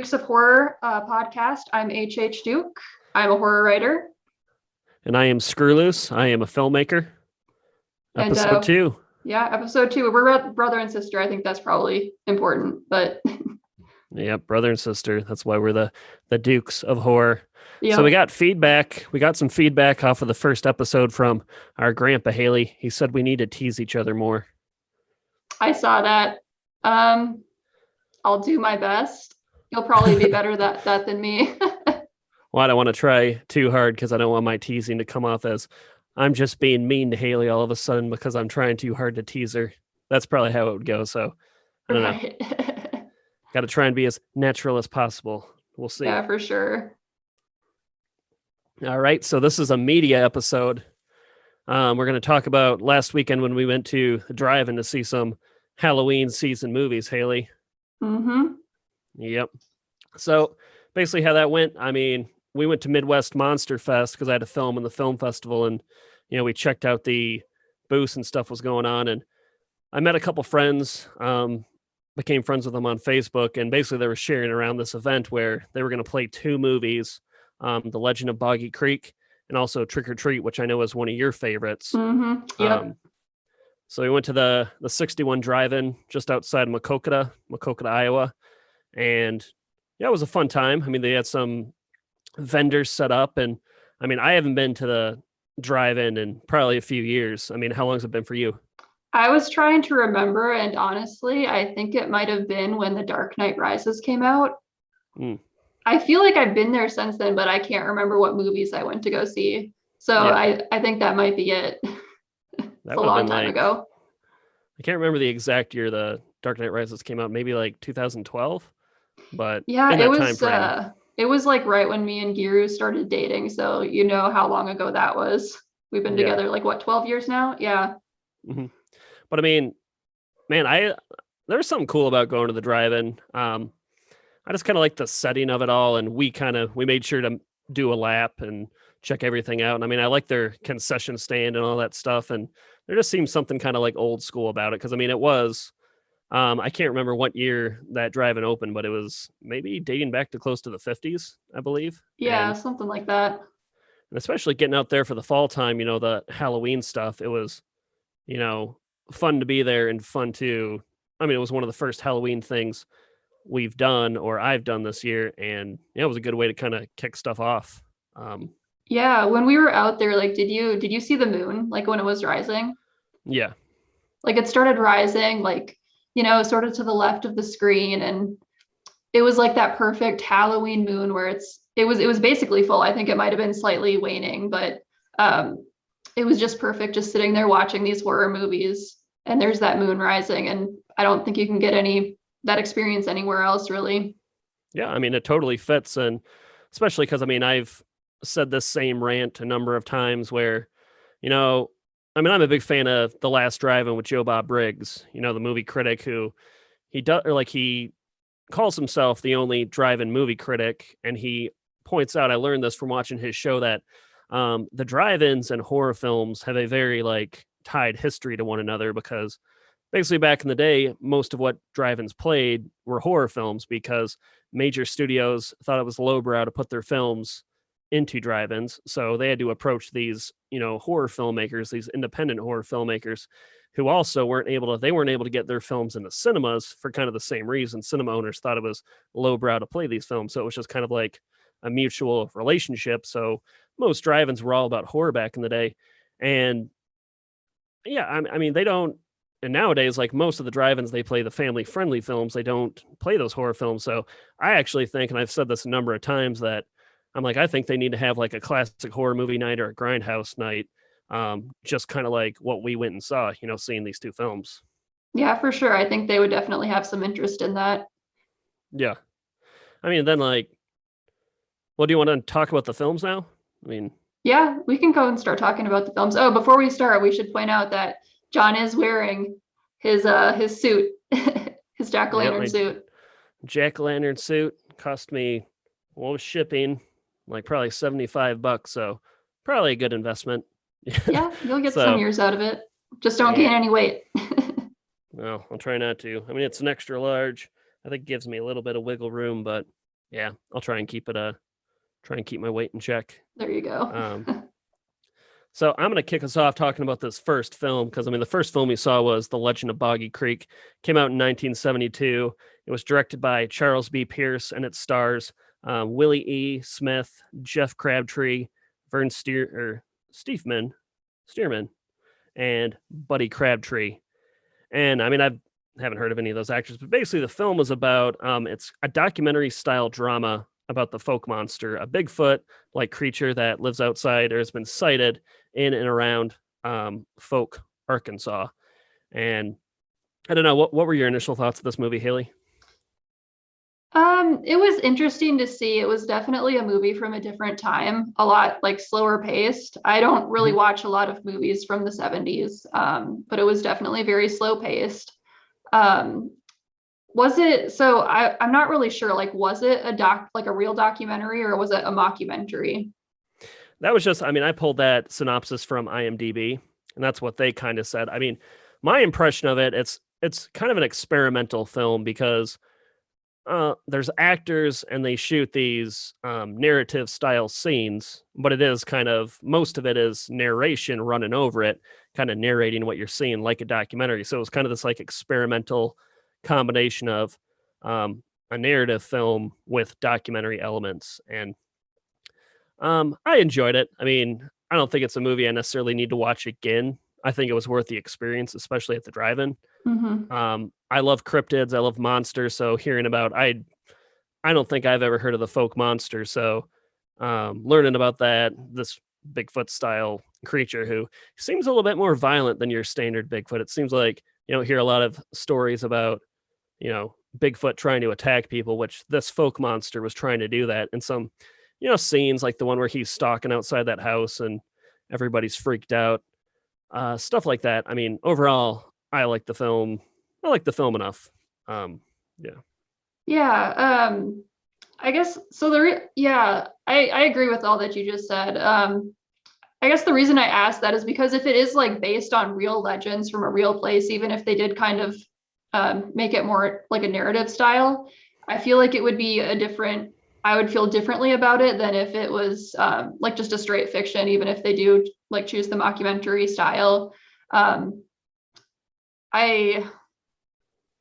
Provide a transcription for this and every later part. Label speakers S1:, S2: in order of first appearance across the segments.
S1: Dukes of Horror podcast. I'm H. Duke. I'm a horror writer.
S2: And I am Screwloose. I am a filmmaker.
S1: And
S2: Episode 2.
S1: Yeah, episode 2. We're brother and sister. I think that's probably important, but
S2: Yep, brother and sister. That's why we're the Dukes of Horror.
S1: yeah.
S2: So we got feedback. We got some feedback off of the first episode from our grandpa Haley. He said we need to tease each other more.
S1: I saw that. I'll do my best. You'll probably be better at that than me.
S2: Well, I don't want to try too hard because I don't want my teasing to come off as I'm just being mean to Haley all of a sudden because I'm trying too hard to tease her. That's probably how it would go. So I don't know. Got to try and be as natural as possible. We'll see.
S1: Yeah, for sure.
S2: All right. So this is a media episode. We're going to talk about last weekend when we went to the drive-in to see some Halloween season movies, Haley.
S1: Mm-hmm.
S2: Yep. So basically how that went, I mean, we went to Midwest Monster Fest because I had to film in the film festival, and we checked out the booths and stuff was going on, and I met a couple friends, became friends with them on Facebook, and basically they were sharing around this event where they were going to play 2 movies, The Legend of Boggy Creek and also Trick or Treat, which I know is one of your favorites.
S1: Mm-hmm. Yep.
S2: So we went to the 61 drive-in just outside Maquoketa, Iowa, and yeah, it was a fun time. I mean, they had some vendors set up, and I mean, I haven't been to the drive-in in probably a few years. I mean, how long has it been for you?
S1: I was trying to remember, and honestly, I think it might have been when The Dark Knight Rises came out. I feel like I've been there since then, but I can't remember what movies I went to go see. So yeah. I think that might be it.
S2: That
S1: a long time ago.
S2: I can't remember the exact year the Dark Knight Rises came out, maybe like 2012. But
S1: yeah,
S2: in that time frame.
S1: It was like right when me and Giru started dating. So you know how long ago that was. We've been together like 12 years now? Yeah.
S2: Mm-hmm. But I mean, man, there's something cool about going to the drive-in. I just kind of like the setting of it all, and we made sure to do a lap and check everything out. And I mean, I like their concession stand and all that stuff, and there just seems something kind of like old school about it. Because I mean, it was, I can't remember what year that drive-in opened, but it was maybe dating back to close to the 50s, I believe.
S1: Yeah, something like that.
S2: And especially getting out there for the fall time, the Halloween stuff, it was, fun to be there and fun to, I mean, it was one of the first Halloween things we've done or I've done this year, and it was a good way to kind of kick stuff off.
S1: Yeah, when we were out there, like, did you see the moon, like when it was rising?
S2: Yeah.
S1: Like it started rising, like, sort of to the left of the screen, and it was like that perfect Halloween moon where it was basically full. I think it might have been slightly waning, but it was just perfect, just sitting there watching these horror movies, and there's that moon rising, and I don't think you can get that experience anywhere else, really.
S2: Yeah, I mean, it totally fits, and especially because, I mean, I've said this same rant a number of times where, I mean, I'm a big fan of The Last Drive-In with Joe Bob Briggs, the movie critic who he calls himself the only drive-in movie critic, and he points out, I learned this from watching his show, that the drive-ins and horror films have a very tied history to one another, because basically back in the day, most of what drive-ins played were horror films because major studios thought it was lowbrow to put their films into drive-ins. So they had to approach these, horror filmmakers, these independent horror filmmakers who also weren't able to get their films into cinemas for kind of the same reason. Cinema owners thought it was lowbrow to play these films. So it was just kind of like a mutual relationship. So most drive-ins were all about horror back in the day. And yeah, I mean, they don't, and nowadays, like most of the drive-ins, they play the family-friendly films. They don't play those horror films. So I actually think, and I've said this a number of times, that I think they need to have like a classic horror movie night or a grindhouse night, just kind of like what we went and saw, seeing these 2 films.
S1: Yeah, for sure. I think they would definitely have some interest in that.
S2: Yeah. I mean, then do you want to talk about the films now? I mean,
S1: yeah, we can go and start talking about the films. Oh, before we start, we should point out that John is wearing his suit, his jack-o'-lantern suit.
S2: Jack-o'-lantern suit cost me, shipping, like probably $75. So probably a good investment.
S1: Yeah, you'll get some years out of it. Just don't gain any weight.
S2: No, I'll try not to. I mean, it's an extra large. I think it gives me a little bit of wiggle room, but Yeah, I'll try and keep my weight in check.
S1: There you go.
S2: Um, so I'm going to kick us off talking about this first film because I mean the first film we saw was The Legend of Boggy Creek. Came out in 1972. It was directed by Charles B. Pierce and it stars Willie E. Smith, Jeff Crabtree, Vern Stearman, and Buddy Crabtree. And I mean I haven't heard of any of those actors, but basically the film is about it's a documentary style drama about the folk monster, a Bigfoot like creature that lives outside or has been sighted in and around Folk, Arkansas. And I don't know, what were your initial thoughts of this movie, Haley?
S1: It was interesting to see. It was definitely a movie from a different time, a lot like slower paced. I don't really
S2: Mhm.
S1: watch a lot of movies from the 70s, but it was definitely very slow paced. Um, was it, so I'm not really sure, like, was it like a real documentary or was it a mockumentary?
S2: That was just, I mean, I pulled that synopsis from IMDb, and that's what they kind of said. I mean, my impression of it, it's kind of an experimental film because there's actors and they shoot these narrative style scenes, but it is kind of most of it is narration running over it, kind of narrating what you're seeing like a documentary. So it was kind of this like experimental combination of a narrative film with documentary elements, and I enjoyed it. I mean, I don't think it's a movie I necessarily need to watch again. I think it was worth the experience, especially at the drive-in.
S1: Hmm.
S2: I love cryptids. I love monsters. So hearing about, I don't think I've ever heard of the folk monster. So learning about this Bigfoot style creature who seems a little bit more violent than your standard Bigfoot. It seems like you don't hear a lot of stories about, Bigfoot trying to attack people, which this folk monster was trying to do that. And some, scenes like the one where he's stalking outside that house and everybody's freaked out, stuff like that. I mean, overall, I like the film. I like the film enough. Um, yeah.
S1: Yeah. I guess so. Yeah, I agree with all that you just said. I guess the reason I asked that is because if it is like based on real legends from a real place, even if they did kind of make it more like a narrative style, I feel like it would be I would feel differently about it than if it was like just a straight fiction, even if they do like choose the mockumentary style. Um, I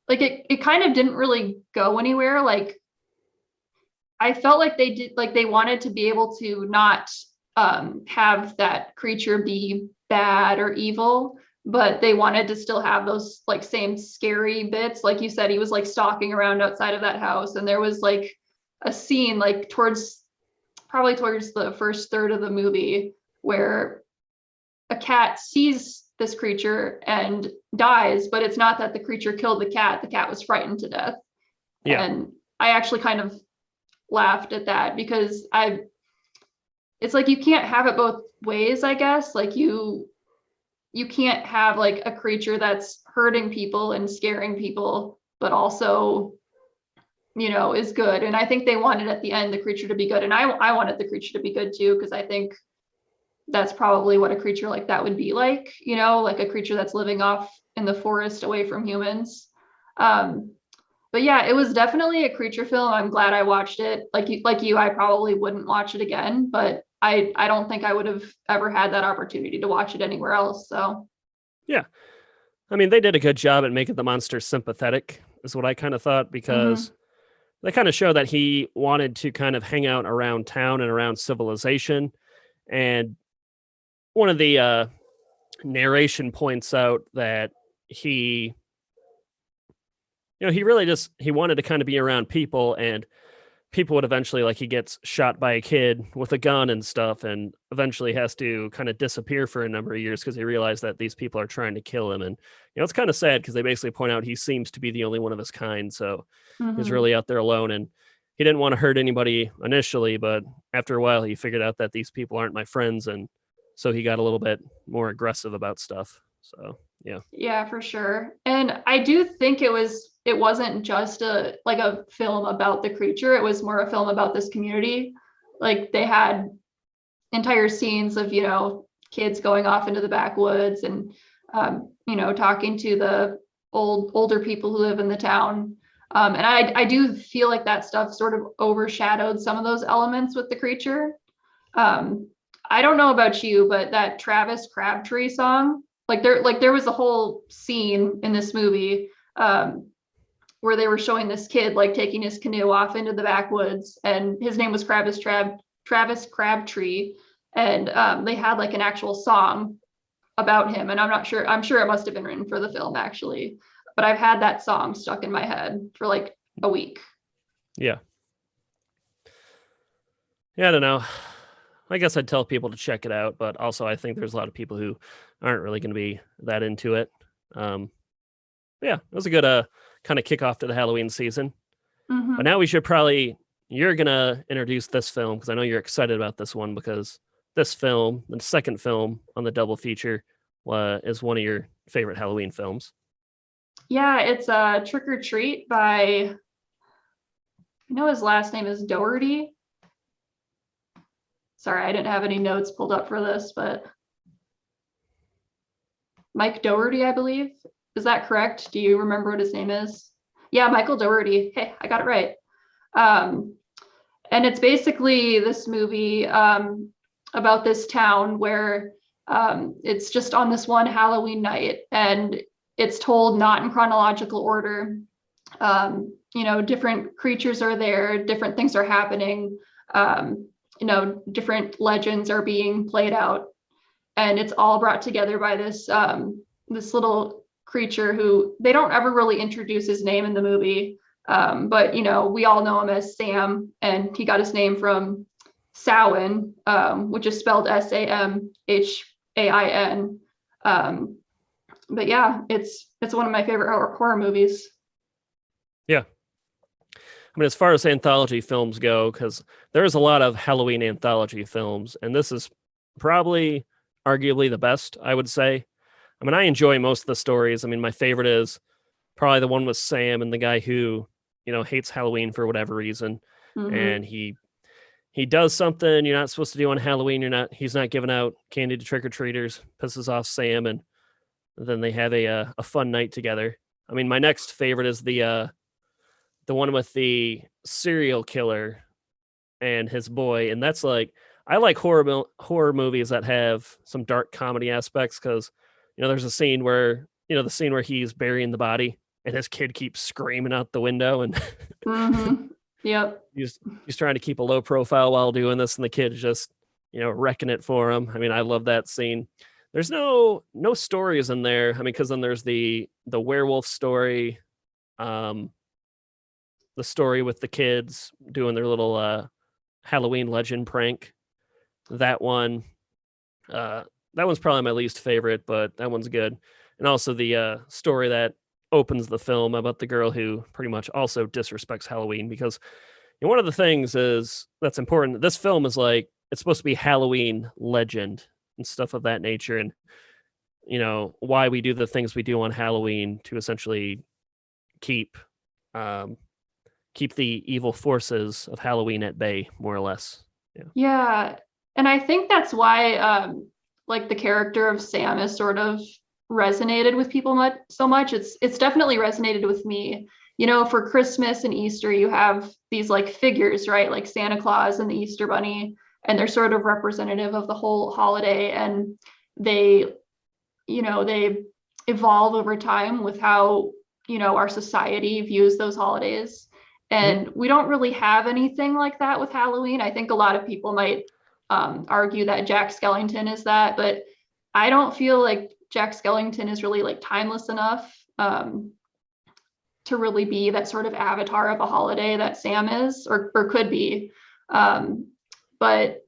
S1: like it kind of didn't really go anywhere. Like I felt like they wanted to be able to not have that creature be bad or evil, but they wanted to still have those like same scary bits. Like you said, he was like stalking around outside of that house, and there was like a scene like probably towards the first third of the movie where a cat sees this creature and dies, but it's not that the creature killed the cat. The cat was frightened to death.
S2: Yeah.
S1: And I actually kind of laughed at that because it's like you can't have it both ways, I guess. Like you can't have like a creature that's hurting people and scaring people, but also, is good. And I think they wanted at the end the creature to be good. And I wanted the creature to be good too, because I think that's probably what a creature like that would be like, like a creature that's living off in the forest away from humans. Um, but yeah, it was definitely a creature film. I'm glad I watched it. Like you, I probably wouldn't watch it again, but I don't think I would have ever had that opportunity to watch it anywhere else. So
S2: Yeah. I mean, they did a good job at making the monster sympathetic, is what I kind of thought,
S1: mhm.
S2: because they kind of show that he wanted to kind of hang out around town and around civilization. And one of the narration points out that he, he really just he wanted to kind of be around people, and people would eventually, like, he gets shot by a kid with a gun and stuff, and eventually has to kind of disappear for a number of years because he realized that these people are trying to kill him. And it's kind of sad because they basically point out he seems to be the only one of his kind, so he's
S1: Mhm.
S2: really out there alone. And he didn't want to hurt anybody initially, but after a while he figured out that these people aren't my friends, and so he got a little bit more aggressive about stuff. So yeah.
S1: Yeah, for sure. And I do think it wasn't just a film about the creature. It was more a film about this community. Like they had entire scenes of, kids going off into the backwoods and talking to the older people who live in the town. And I do feel like that stuff sort of overshadowed some of those elements with the creature. Um, I don't know about you, but that Travis Crabtree song, there was a whole scene in this movie where they were showing this kid like taking his canoe off into the backwoods, and his name was Travis Crabtree, and they had like an actual song about him, and I'm sure it must have been written for the film actually, but I've had that song stuck in my head for like a week.
S2: Yeah. Yeah, I don't know. I guess I'd tell people to check it out, but also I think there's a lot of people who aren't really going to be that into it. Um, yeah, it was a good kind of kickoff to the Halloween season. But
S1: Mm-hmm.
S2: now we should probably you're gonna introduce this film because I know you're excited about this one because this film, the second film on the double feature, is one of your favorite Halloween films.
S1: Yeah, it's Trick or Treat by, I know his last name is Doherty. Sorry, I didn't have any notes pulled up for this, but Mike Doherty, I believe. Is that correct? Do you remember what his name is? Yeah, Michael Doherty. Hey, I got it right. Um, and it's basically this movie about this town where it's just on this one Halloween night, and it's told not in chronological order. Different creatures are there, different things are happening. Different legends are being played out, and it's all brought together by this little creature who they don't ever really introduce his name in the movie. But we all know him as Sam, and he got his name from Samhain, which is spelled Samhain. But yeah, it's one of my favorite horror movies.
S2: Yeah, I mean, as far as anthology films go, because there's a lot of Halloween anthology films, and this is probably arguably the best, I would say. I mean, I enjoy most of the stories. I mean, my favorite is probably the one with Sam and the guy who, hates Halloween for whatever reason.
S1: Mm-hmm.
S2: And he does something you're not supposed to do on Halloween. He's not giving out candy to trick-or-treaters, pisses off Sam, and then they have a fun night together. I mean, my next favorite is the one with the serial killer and his boy, and that's like I like horror movies that have some dark comedy aspects because there's a scene where the scene where he's burying the body and his kid keeps screaming out the window and
S1: Mm-hmm. Yep.
S2: he's trying to keep a low profile while doing this, and the kid's just wrecking it for him. I mean, I love that scene. There's no stories in there. I mean, because then there's the werewolf story, the story with the kids doing their little Halloween legend prank. That one, that one's probably my least favorite, but that one's good. And also the story that opens the film about the girl who pretty much also disrespects Halloween because one of the things is that's important. This film is like it's supposed to be Halloween legend and stuff of that nature, and why we do the things we do on Halloween to essentially keep um, keep the evil forces of Halloween at bay, more or less. Yeah.
S1: Yeah. And I think that's why like the character of Sam is sort of resonated with people so much. It's definitely resonated with me. For Christmas and Easter, you have these like figures, right? Like Santa Claus and the Easter Bunny, and they're sort of representative of the whole holiday. And they evolve over time with how, our society views those holidays.
S2: Mhm.
S1: And we don't really have anything like that with Halloween. I think a lot of people might argue that Jack Skellington is that, but I don't feel like Jack Skellington is really like timeless enough to really be that sort of avatar of a holiday that Sam is or could be. But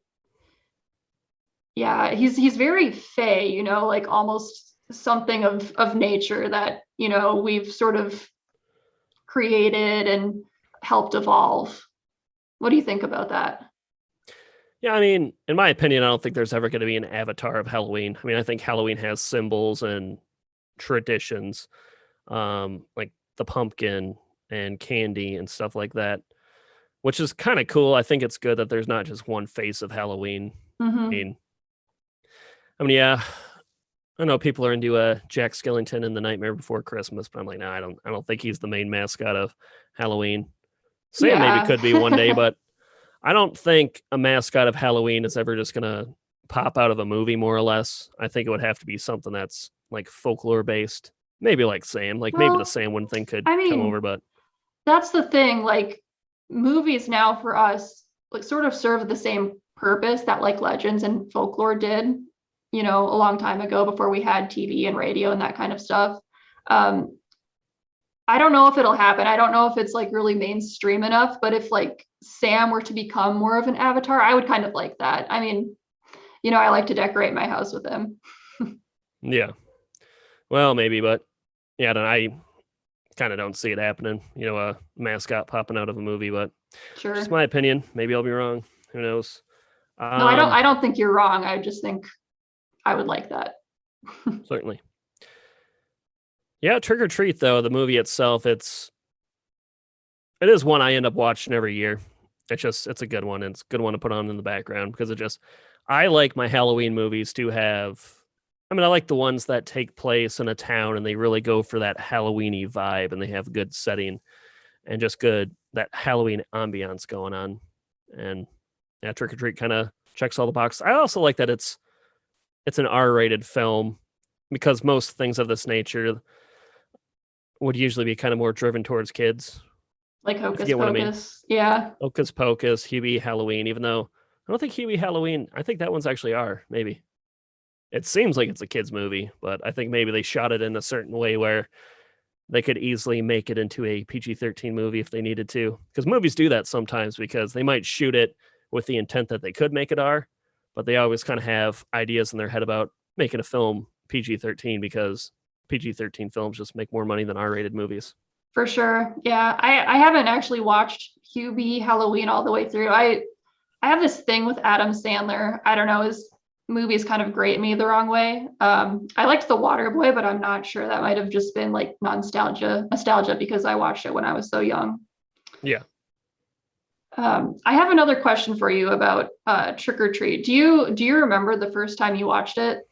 S1: yeah, he's very fey, like almost something of nature that, we've sort of created and helped evolve. What do you think about that?
S2: Yeah, I mean, in my opinion, I don't think there's ever going to be an avatar of Halloween. I mean, I think Halloween has symbols and traditions, like the pumpkin and candy and stuff like that, which is kind of cool. I think it's good that there's not just one face of Halloween. I
S1: Mm-hmm.
S2: mean, I mean, yeah, I know people are into Jack Skellington in The Nightmare Before Christmas, but I'm like, no, I don't think he's the main mascot of Halloween. Sam maybe
S1: Yeah.
S2: could be one day, but I don't think a mascot of Halloween is ever just gonna pop out of a movie, more or less. I think it would have to be something that's like folklore based. Maybe like Sam, like maybe the
S1: Well,
S2: Sam one thing could
S1: I
S2: come over,
S1: mean,
S2: but
S1: that's the thing. Like movies now for us, like sort of serve the same purpose that like legends and folklore did, a long time ago before we had TV and radio and that kind of stuff. Um, I don't know if it'll happen. I don't know if it's like really mainstream enough, but if like Sam were to become more of an avatar, I would kind of like that. I mean, I like to decorate my house with him.
S2: yeah. Well, maybe, but yeah, I kind of don't see it happening. A mascot popping out of a movie, but just
S1: Sure.
S2: my opinion. Maybe I'll be wrong. Who knows?
S1: No, I don't
S2: Um,
S1: I don't think you're wrong. I just think I would like that.
S2: certainly. Yeah, Trick or Treat though, the movie itself, it is one I end up watching every year. It's a good one. It's a good one to put on in the background because I like my Halloween movies to have. I mean, I like the ones that take place in a town and they really go for that Halloweeny vibe and they have good setting and just good that Halloween ambiance going on. And yeah, Trick or Treat kind of checks all the boxes. I also like that it's an R-rated film because most things of this nature would usually be kind of more driven towards kids,
S1: Like
S2: if you
S1: Hocus
S2: get what I mean.
S1: Pocus. Yeah,
S2: Hocus Pocus, Hubie Halloween, even though I don't think Hubie Halloween, I think that one's actually R, maybe. It seems like it's a kid's movie, but I think maybe they shot it in a certain way where they could easily make it into a PG-13 movie if they needed to. Because movies do that sometimes because they might shoot it with the intent that they could make it R, but they always kind of have ideas in their head about making a film PG-13 because PG-13 films just make more money than R-rated movies.
S1: for sure. Yeah, I haven't actually watched Hubie Halloween all the way through. I have this thing with Adam Sandler. I don't know, his movies kind of grate me the wrong way. I liked The Water Boy, but I'm not sure, that might have just been like nostalgia because I watched it when I was so young.
S2: Yeah.
S1: I have another question for you about Trick or Treat. Do you remember the first time you watched it?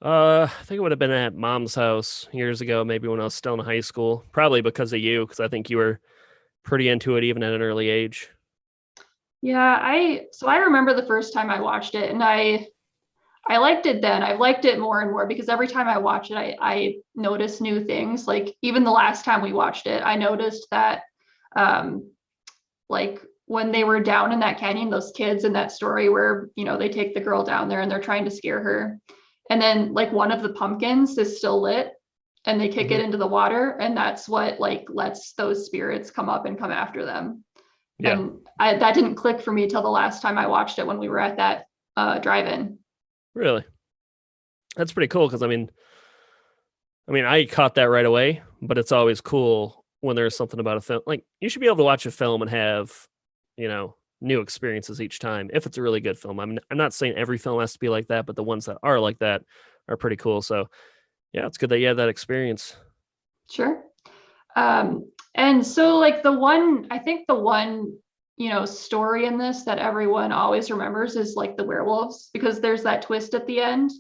S2: I think it would have been at mom's house years ago, maybe when I was still in high school. Probably because of you, because I think you were pretty into it even at an early age.
S1: Yeah, I remember the first time I watched it, and I liked it then. I've liked it more and more because every time I watch it, I notice new things. Like even the last time we watched it, I noticed that um like when they were down in that canyon, those kids in that story where, they take the girl down there and they're trying to scare her. And then like one of the pumpkins is still lit and they kick
S2: Hmm.
S1: it into the water. And that's what like lets those spirits come up and come after them.
S2: Yeah,
S1: And that didn't click for me till the last time I watched it when we were at that drive-in.
S2: really. That's pretty cool because I mean, I caught that right away, but it's always cool when there's something about a film. Like you should be able to watch a film and have, new experiences each time if it's a really good film. I'm not saying every film has to be like that, but the ones that are like that are pretty cool. So yeah, it's good that you had that experience.
S1: Sure. And so like I think the one, story in this that everyone always remembers is like the werewolves, because there's that twist at the end,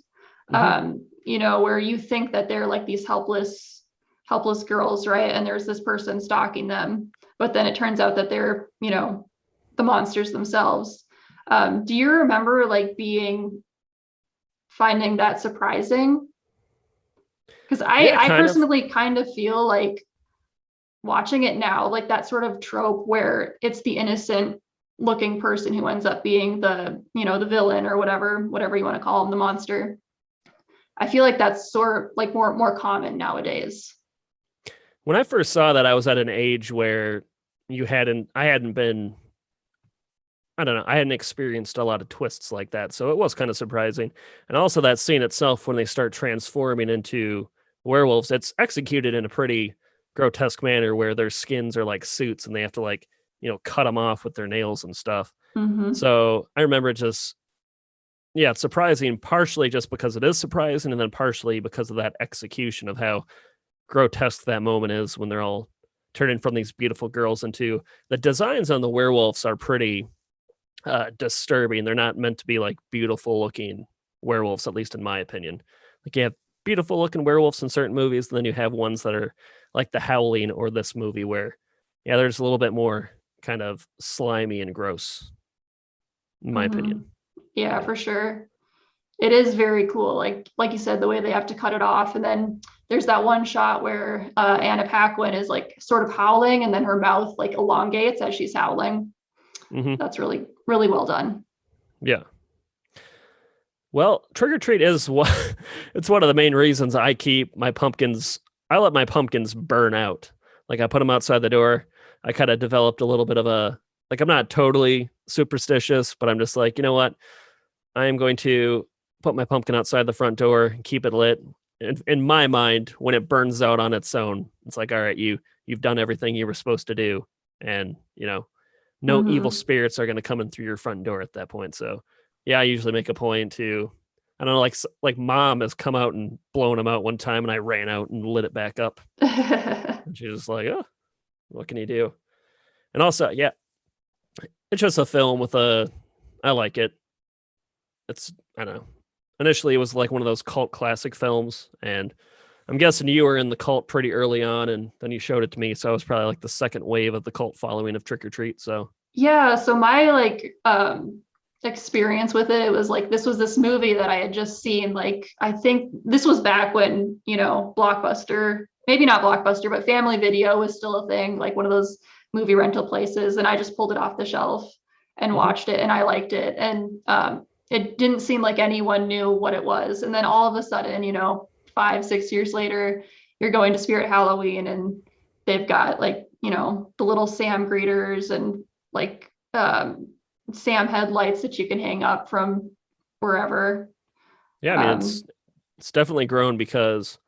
S2: Hmm.
S1: where you think that they're like these helpless girls, right? And there's this person stalking them, but then it turns out that they're, the monsters themselves. Do you remember like finding that surprising? Because I
S2: Yeah,
S1: I
S2: kind of.
S1: personally kind of feel like watching it now, like that sort of trope where it's the innocent looking person who ends up being the villain or whatever you want to call him, the monster. I feel like that's sort of like more common nowadays.
S2: When I first saw that, I was at an age where I hadn't been, I don't know, I hadn't experienced a lot of twists like that. So it was kind of surprising. And also that scene itself, when they start transforming into werewolves, it's executed in a pretty grotesque manner where their skins are like suits and they have to like, cut them off with their nails and stuff.
S1: Mm-hmm.
S2: So I remember just, yeah, it's surprising partially just because it is surprising and then partially because of that execution of how grotesque that moment is when they're all turning from these beautiful girls into the designs on the werewolves are pretty disturbing. They're not meant to be like beautiful looking werewolves, at least in my opinion. Like you have beautiful looking werewolves in certain movies, and then you have ones that are like The Howling or this movie where, yeah, there's a little bit more kind of slimy and gross, in my opinion.
S1: Yeah, for sure. It is very cool. Like you said, the way they have to cut it off. And then there's that one shot where Anna Paquin is like sort of howling and then her mouth like elongates as she's howling. That's really, really well done.
S2: Yeah. Well, trick or treat is it's one of the main reasons I keep my pumpkins. I let my pumpkins burn out. Like I put them outside the door. I kind of developed a little bit of a, like, I'm not totally superstitious, but I'm just like, you know what? I am going to put my pumpkin outside the front door and keep it lit. In my mind, when it burns out on its own, it's like, all right, you've done everything you were supposed to do. And, no evil spirits are going to come in through your front door at that point. So yeah, I usually make a point to, I don't know, like mom has come out and blown them out one time and I ran out and lit it back up. And she's just like, oh, what can you do? And also, yeah, it's just a film with I like it. I don't know. Initially, it was like one of those cult classic films. And I'm guessing you were in the cult pretty early on and then you showed it to me. So I was probably like the second wave of the cult following of Trick or Treat. So
S1: yeah. So my experience with it was like this movie that I had just seen. Like I think this was back when, Blockbuster, maybe not Blockbuster, but Family Video was still a thing, like one of those movie rental places. And I just pulled it off the shelf and watched it and I liked it. And it didn't seem like anyone knew what it was. And then all of a sudden, 5-6 years later, you're going to Spirit Halloween and they've got like, the little Sam greeters and like Sam headlights that you can hang up from wherever.
S2: Yeah, I mean, it's definitely grown because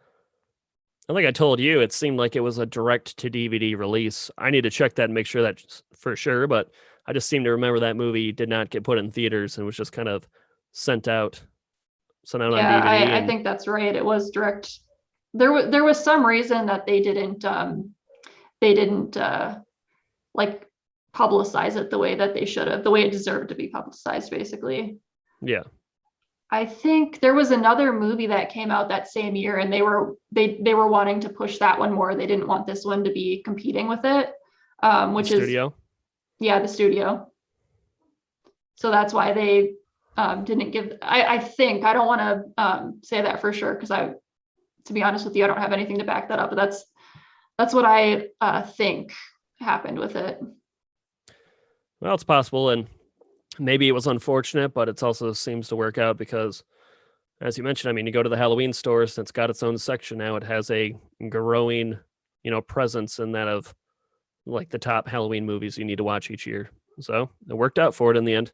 S2: I think I told you it seemed like it was a direct to DVD release. I need to check that and make sure that for sure, but I just seem to remember that movie did not get put in theaters and was just kind of sent out on DVD.
S1: I think that's right. It was direct. There was some reason that they didn't like publicize it the way that they should have, the way it deserved to be publicized, basically.
S2: Yeah.
S1: I think there was another movie that came out that same year and they were wanting to push that one more. They didn't want this one to be competing with it. Which is Studio. Yeah, the Studio. So that's why they didn't give, I think, I don't want to say that for sure, because to be honest with you, I don't have anything to back that up, but that's what I think happened with it.
S2: Well, it's possible, and maybe it was unfortunate, but it also seems to work out because, as you mentioned, I mean, you go to the Halloween stores, and it's got its own section now. It has a growing, presence in that of like the top Halloween movies you need to watch each year. So it worked out for it in the end.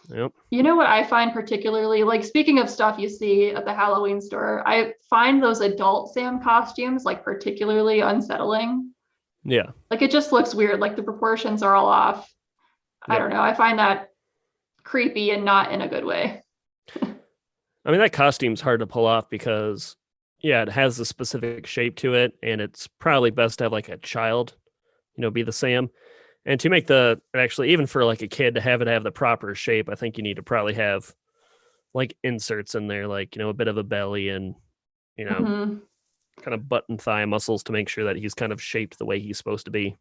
S2: Yep.
S1: You know what I find particularly, like, speaking of stuff you see at the Halloween store, I find those adult Sam costumes like particularly unsettling.
S2: Yeah.
S1: Like it just looks weird. Like the proportions are all off. Yep. I don't know. I find that creepy and not in a good way.
S2: I mean, that costume's hard to pull off because, yeah, it has a specific shape to it, and it's probably best to have like a child, be the Sam. And to make actually, even for like a kid to have it have the proper shape, I think you need to probably have like inserts in there, like, a bit of a belly and, kind of butt and thigh muscles to make sure that he's kind of shaped the way he's supposed to be.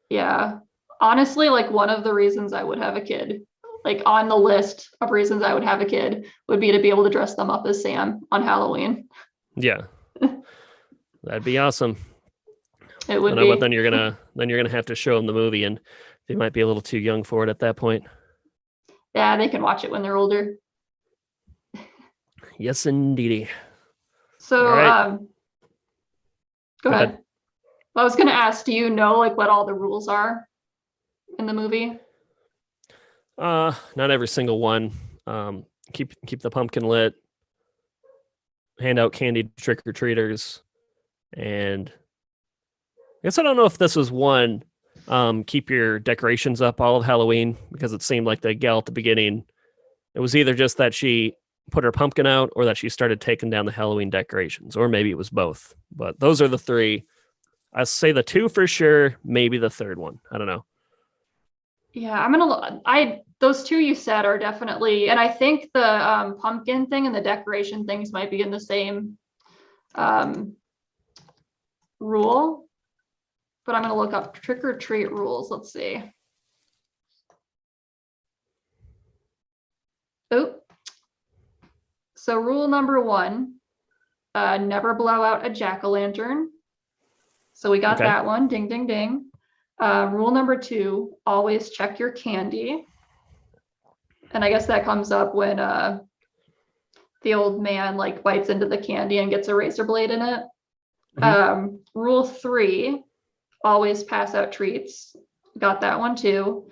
S1: Yeah. Honestly, like one of the reasons I would have a kid, like on the list of reasons I would have a kid, would be to be able to dress them up as Sam on Halloween.
S2: Yeah. That'd be awesome.
S1: It would be.
S2: But then you're gonna have to show them the movie, and they might be a little too young for it at that point.
S1: Yeah, they can watch it when they're older.
S2: Yes, indeedy.
S1: So, right. Go ahead. Well, I was gonna ask, do you know like what all the rules are in the movie?
S2: Not every single one. Keep the pumpkin lit. Hand out candy to trick-or-treaters, and I guess I don't know if this was one. Keep your decorations up all of Halloween, because it seemed like the gal at the beginning, it was either just that she put her pumpkin out or that she started taking down the Halloween decorations, or maybe it was both. But those are the three. I say the two for sure, maybe the third one. I don't know.
S1: Yeah, those two you said are definitely, and I think the pumpkin thing and the decoration things might be in the same um, rule, but I'm gonna look up trick or treat rules. Let's see. Oh, so rule number 1, never blow out a jack-o'-lantern. So we got
S2: Okay.
S1: that one, ding, ding, ding. Rule number 2, always check your candy. And I guess that comes up when the old man like bites into the candy and gets a razor blade in it. Rule 3, always pass out treats. Got that one too.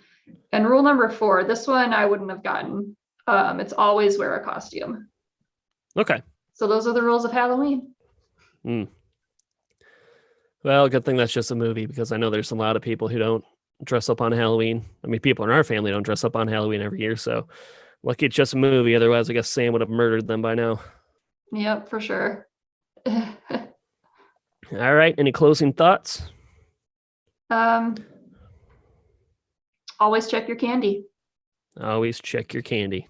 S1: And rule number 4, this one I wouldn't have gotten. It's always wear a costume.
S2: Okay.
S1: So those are the rules of Halloween.
S2: Well, good thing that's just a movie, because I know there's a lot of people who don't dress up on Halloween. I mean, people in our family don't dress up on Halloween every year, so lucky it's just a movie. Otherwise, I guess Sam would have murdered them by now.
S1: Yep, for sure.
S2: All right. Any closing thoughts?
S1: Always check your candy.
S2: Always check your candy.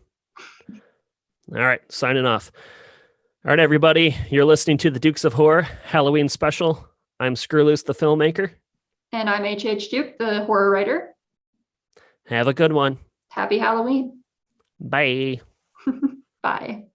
S2: All right. Signing off. All right, everybody. You're listening to the Dukes of Horror Halloween special. I'm Screwloose, the filmmaker.
S1: And I'm H.H. Duke, the horror writer.
S2: Have a good one.
S1: Happy Halloween.
S2: Bye.
S1: Bye.